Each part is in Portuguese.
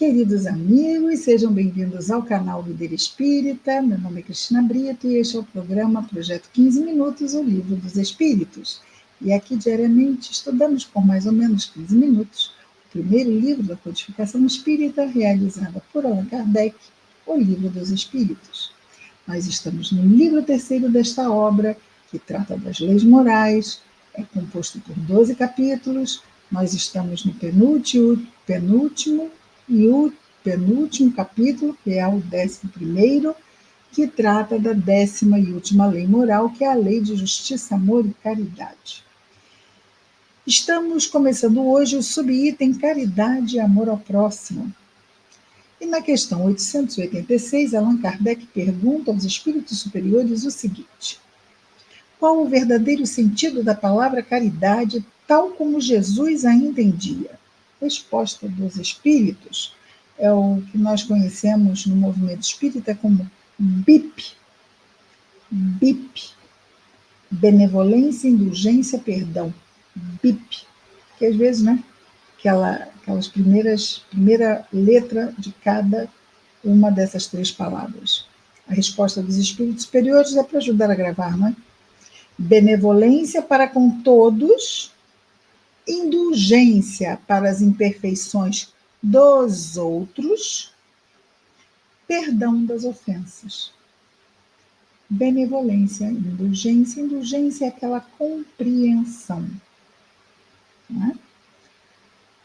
Queridos amigos, sejam bem-vindos ao canal Líder Espírita. Meu nome é Cristina Brito e este é o programa Projeto 15 Minutos, o Livro dos Espíritos. E aqui diariamente estudamos por mais ou menos 15 minutos o primeiro livro da codificação espírita realizada por Allan Kardec, o Livro dos Espíritos. Nós estamos no livro terceiro desta obra, que trata das leis morais, é composto por 12 capítulos. Nós estamos no penúltimo e o penúltimo capítulo, que é o 11º, que trata da 10ª e última lei moral, que é a lei de justiça, amor e caridade. Estamos começando hoje o subitem caridade e amor ao próximo. E na questão 886, Allan Kardec pergunta aos espíritos superiores o seguinte: qual o verdadeiro sentido da palavra caridade, tal como Jesus a entendia? Resposta dos espíritos é o que nós conhecemos no movimento espírita como BIP. BIP. Benevolência, indulgência, perdão. BIP. Que às vezes, né? Aquelas primeira letra de cada uma dessas três palavras. A resposta dos espíritos superiores é para ajudar a gravar, não é? Benevolência para com todos, indulgência para as imperfeições dos outros, perdão das ofensas. Benevolência, indulgência. Indulgência é aquela compreensão, né?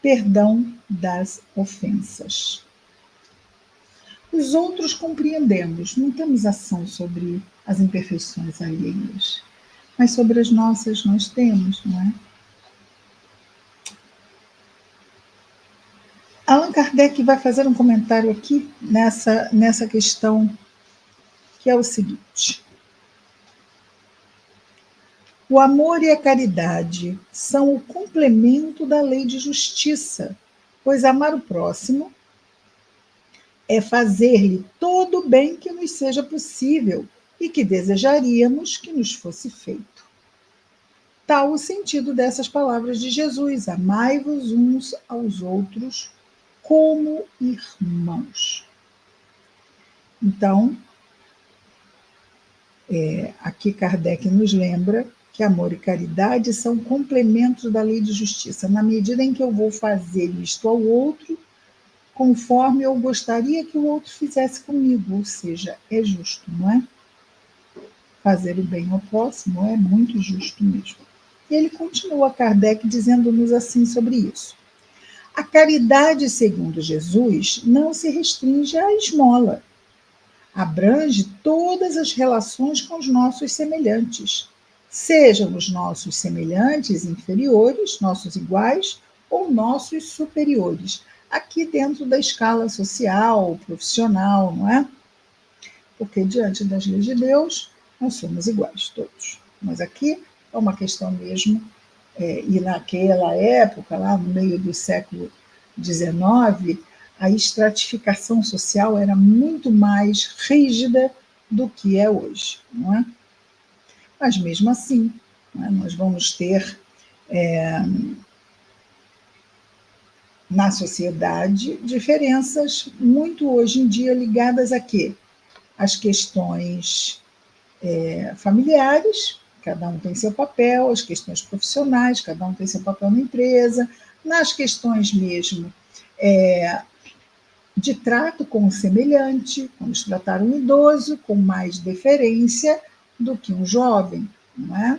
Perdão das ofensas. Os outros compreendemos, não temos ação sobre as imperfeições alheias, mas sobre as nossas nós temos, não é? Allan Kardec vai fazer um comentário aqui nessa questão, que é o seguinte: o amor e a caridade são o complemento da lei de justiça, pois amar o próximo é fazer-lhe todo o bem que nos seja possível e que desejaríamos que nos fosse feito. Tal o sentido dessas palavras de Jesus: amai-vos uns aos outros como irmãos. Então, aqui Kardec nos lembra que amor e caridade são complementos da lei de justiça, na medida em que eu vou fazer isto ao outro conforme eu gostaria que o outro fizesse comigo, ou seja, é justo, não é? Fazer o bem ao próximo é muito justo mesmo. E ele continua, Kardec, dizendo-nos assim sobre isso: a caridade, segundo Jesus, não se restringe à esmola. Abrange todas as relações com os nossos semelhantes, sejam os nossos semelhantes inferiores, nossos iguais, ou nossos superiores, aqui dentro da escala social, profissional, não é? Porque diante das leis de Deus, nós somos iguais todos. Mas aqui é uma questão mesmo, e naquela época, lá no meio do século XIX, a estratificação social era muito mais rígida do que é hoje, não é? Mas mesmo assim, não é? Nós vamos ter na sociedade diferenças muito hoje em dia ligadas a quê? As questões familiares, cada um tem seu papel, as questões profissionais, cada um tem seu papel na empresa, nas questões mesmo de trato com o semelhante, vamos tratar um idoso com mais deferência do que um jovem, não é?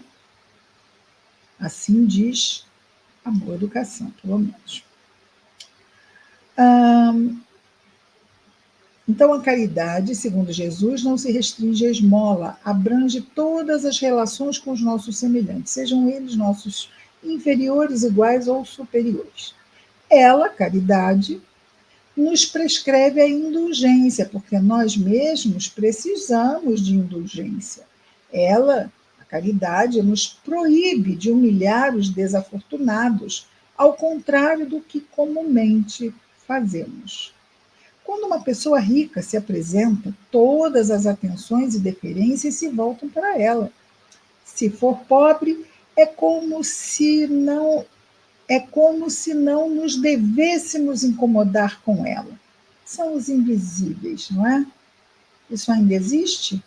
Assim diz a boa educação, pelo menos. Então, a caridade, segundo Jesus, não se restringe à esmola, abrange todas as relações com os nossos semelhantes, sejam eles nossos inferiores, iguais ou superiores. Ela, caridade, nos prescreve a indulgência, porque nós mesmos precisamos de indulgência. Ela, a caridade, nos proíbe de humilhar os desafortunados, ao contrário do que comumente fazemos. Quando uma pessoa rica se apresenta, todas as atenções e deferências se voltam para ela. Se for pobre, é como se não nos devêssemos incomodar com ela. são os invisíveis, não é? Isso ainda existe?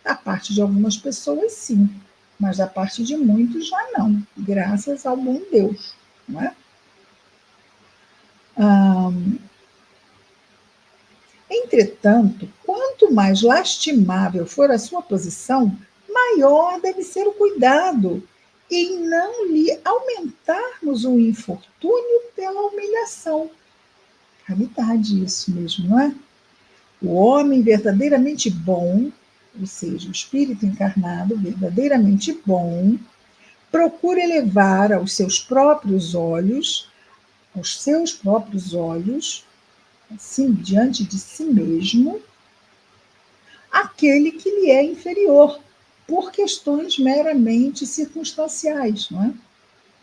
Da parte de algumas pessoas, sim, mas da parte de muitos já não, graças ao bom Deus, não é? Entretanto, quanto mais lastimável for a sua posição, maior deve ser o cuidado em não lhe aumentarmos o infortúnio pela humilhação. Caridade, isso mesmo, não é? O homem verdadeiramente bom, ou seja, o espírito encarnado verdadeiramente bom, procura elevar aos seus próprios olhos, assim, diante de si mesmo, aquele que lhe é inferior, por questões meramente circunstanciais, não é?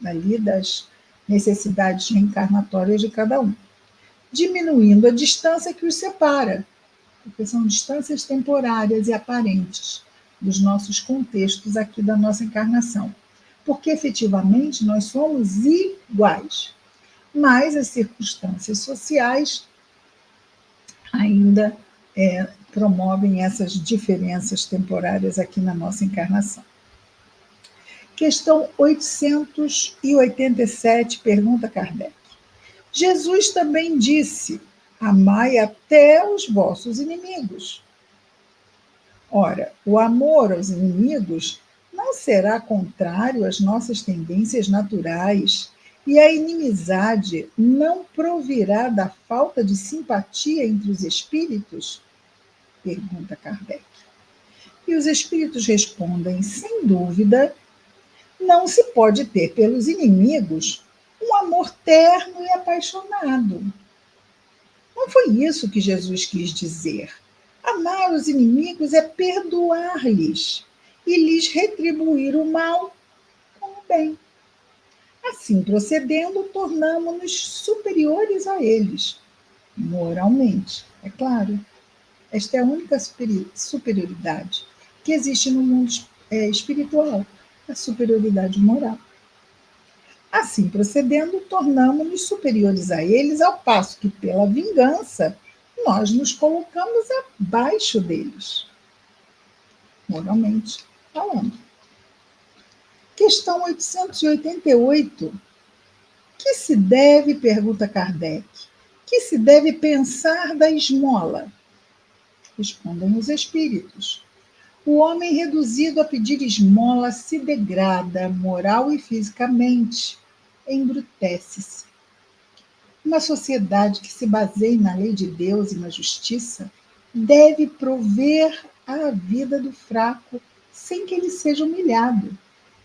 Ali das necessidades reencarnatórias de cada um, diminuindo a distância que os separa, porque são distâncias temporárias e aparentes dos nossos contextos aqui da nossa encarnação. Porque efetivamente nós somos iguais, mas as circunstâncias sociais ainda promovem essas diferenças temporárias aqui na nossa encarnação. Questão 887, pergunta Kardec. Jesus também disse: amai até os vossos inimigos. Ora, o amor aos inimigos não será contrário às nossas tendências naturais e a inimizade não provirá da falta de simpatia entre os espíritos? Pergunta Kardec. E os espíritos respondem: sem dúvida, não se pode ter pelos inimigos um amor terno e apaixonado. Não foi isso que Jesus quis dizer. Amar os inimigos é perdoar-lhes e lhes retribuir o mal com o bem. Assim procedendo, tornamo-nos superiores a eles, moralmente, é claro. Esta é a única superioridade que existe no mundo espiritual, a superioridade moral. Assim procedendo, tornamo-nos superiores a eles, ao passo que, pela vingança, nós nos colocamos abaixo deles, moralmente falando. Questão 888. Que se deve, pergunta Kardec, que se deve pensar da esmola? Respondem os espíritos. O homem reduzido a pedir esmola se degrada moral e fisicamente, embrutece-se. Uma sociedade que se baseie na lei de Deus e na justiça deve prover a vida do fraco sem que ele seja humilhado.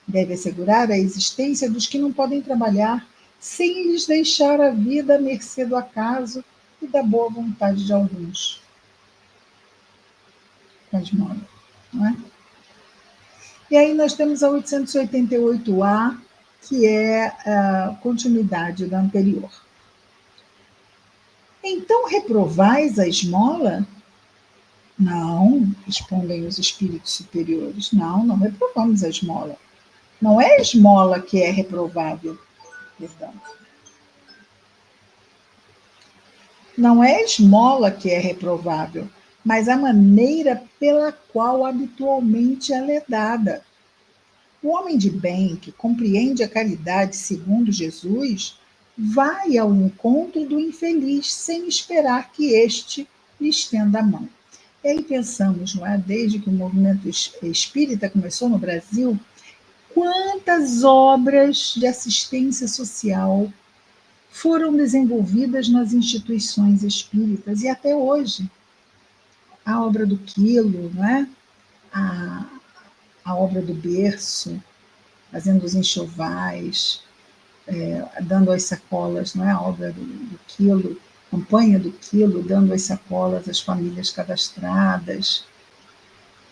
Deve assegurar a existência dos que não podem trabalhar sem lhes deixar a vida à mercê do acaso e da boa vontade de alguns. Com a esmola, não é? E aí nós temos a 888A, que é a continuidade da anterior. Então reprovais a esmola? Não, respondem os espíritos superiores. Não, não reprovamos a esmola. Não é a esmola que é reprovável. Perdão. Não é a esmola que é reprovável, mas a maneira pela qual habitualmente ela é dada. O homem de bem, que compreende a caridade segundo Jesus, vai ao encontro do infeliz sem esperar que este lhe estenda a mão. E aí pensamos, não é? Desde que o movimento espírita começou no Brasil, quantas obras de assistência social foram desenvolvidas nas instituições espíritas e até hoje. A obra do quilo, não é? A obra do berço, fazendo os enxovais, dando as sacolas, não é? A obra do quilo, campanha do quilo, dando as sacolas às famílias cadastradas.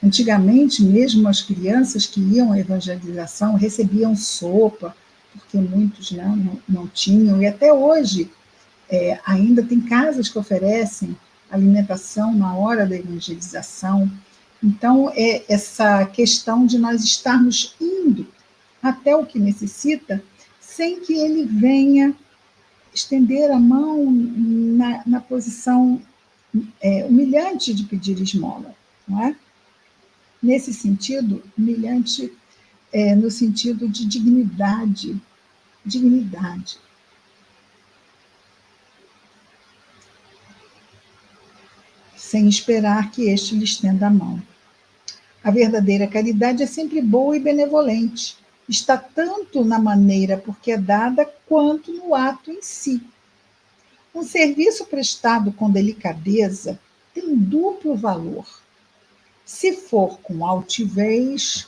Antigamente, mesmo as crianças que iam à evangelização recebiam sopa, porque muitos não tinham, e até hoje ainda tem casas que oferecem alimentação na hora da evangelização. Então, é essa questão de nós estarmos indo até o que necessita, sem que ele venha estender a mão na posição humilhante de pedir esmola, não é? Nesse sentido, humilhante no sentido de dignidade, dignidade. Sem esperar que este lhe estenda a mão. A verdadeira caridade é sempre boa e benevolente. Está tanto na maneira por que é dada, quanto no ato em si. Um serviço prestado com delicadeza tem duplo valor. Se for com altivez,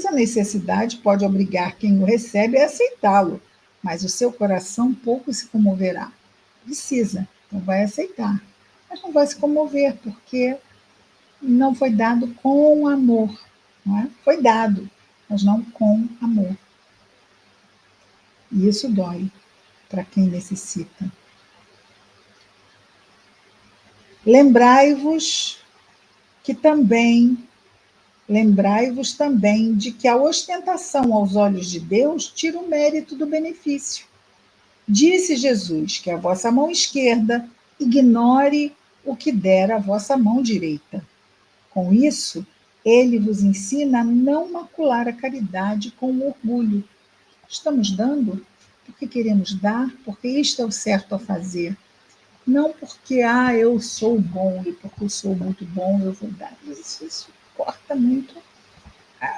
a necessidade pode obrigar quem o recebe a aceitá-lo, mas o seu coração pouco se comoverá. Precisa, então vai aceitar, mas não vai se comover, porque não foi dado com amor. Não é? Foi dado, mas não com amor. E isso dói para quem necessita. Lembrai-vos também de que a ostentação aos olhos de Deus tira o mérito do benefício. Disse Jesus que a vossa mão esquerda ignore o que der a vossa mão direita. Com isso, ele vos ensina a não macular a caridade com o orgulho. Estamos dando porque queremos dar, porque isto é o certo a fazer. Não porque, eu sou bom e porque eu sou muito bom eu vou dar. Isso corta muito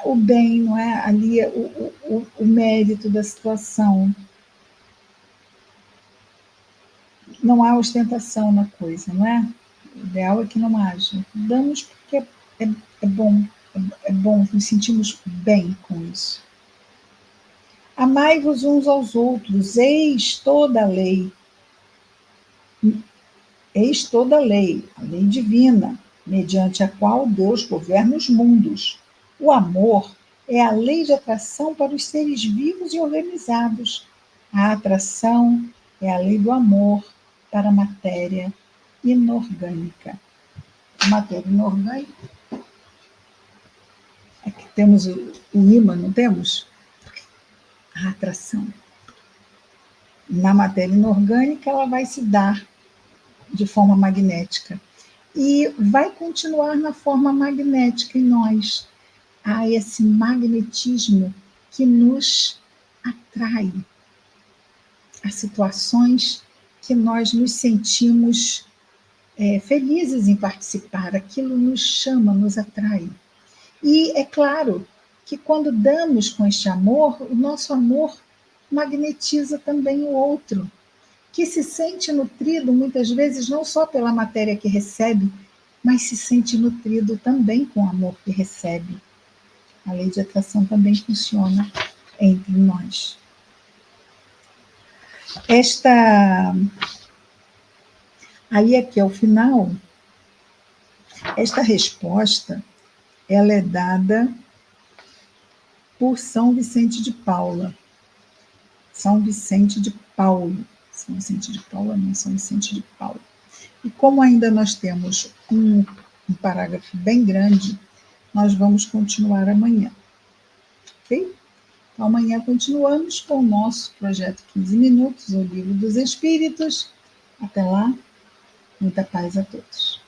o bem, não é? Ali o mérito da situação. Não há ostentação na coisa, não é? O ideal é que não haja. Damos porque é bom, nos sentimos bem com isso. Amai-vos uns aos outros, eis toda a lei, a lei divina, mediante a qual Deus governa os mundos. O amor é a lei de atração para os seres vivos e organizados. A atração é a lei do amor para a matéria inorgânica. A matéria inorgânica, aqui temos o ímã, não temos? A atração. Na matéria inorgânica, ela vai se dar de forma magnética. E vai continuar na forma magnética em nós. Há esse magnetismo que nos atrai a situações que nós nos sentimos felizes em participar. Aquilo nos chama, nos atrai. E é claro que quando damos com este amor, o nosso amor magnetiza também o outro, que se sente nutrido muitas vezes não só pela matéria que recebe, mas se sente nutrido também com o amor que recebe. A lei de atração também funciona entre nós. Aí aqui ao final, esta resposta, ela é dada por São Vicente de Paula. São Vicente de Paulo. São Vicente de Paula, não, São Vicente de Paulo. E como ainda nós temos um parágrafo bem grande, nós vamos continuar amanhã. Ok? Então, amanhã continuamos com o nosso projeto 15 Minutos, o Livro dos Espíritos. Até lá, muita paz a todos.